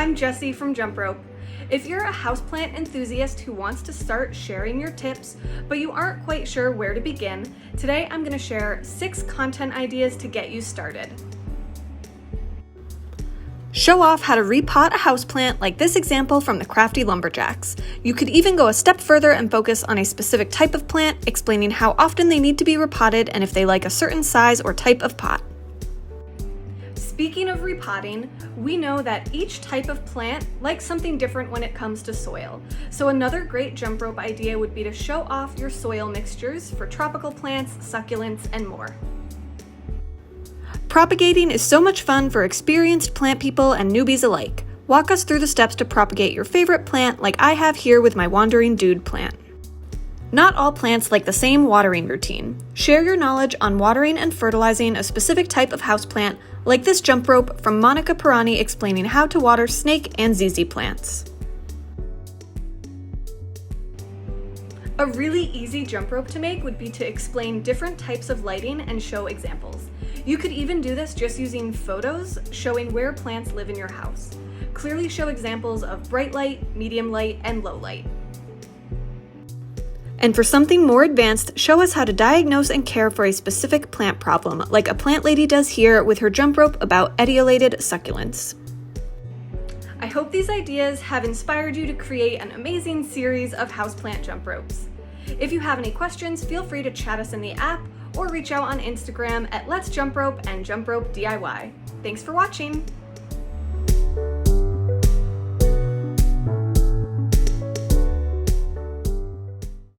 I'm Jessie from Jumprope. If you're a houseplant enthusiast who wants to start sharing your tips, but you aren't quite sure where to begin, today I'm going to share 6 content ideas to get you started. Show off how to repot a houseplant like this example from the Crafty Lumberjacks. You could even go a step further and focus on a specific type of plant, explaining how often they need to be repotted and if they like a certain size or type of pot. Speaking of repotting, we know that each type of plant likes something different when it comes to soil. So another great Jumprope idea would be to show off your soil mixtures for tropical plants, succulents, and more. Propagating is so much fun for experienced plant people and newbies alike. Walk us through the steps to propagate your favorite plant like I have here with my Wandering Dude plant. Not all plants like the same watering routine. Share your knowledge on watering and fertilizing a specific type of houseplant, like this Jumprope from Monica Pirani explaining how to water snake and ZZ plants. A really easy Jumprope to make would be to explain different types of lighting and show examples. You could even do this just using photos showing where plants live in your house. Clearly show examples of bright light, medium light, and low light. And for something more advanced, show us how to diagnose and care for a specific plant problem, like Aplantlady does here with her Jumprope about etiolated succulents. I hope these ideas have inspired you to create an amazing series of houseplant Jumpropes. If you have any questions, feel free to chat us in the app or reach out on Instagram at Let's Jumprope and Jumprope DIY. Thanks for watching!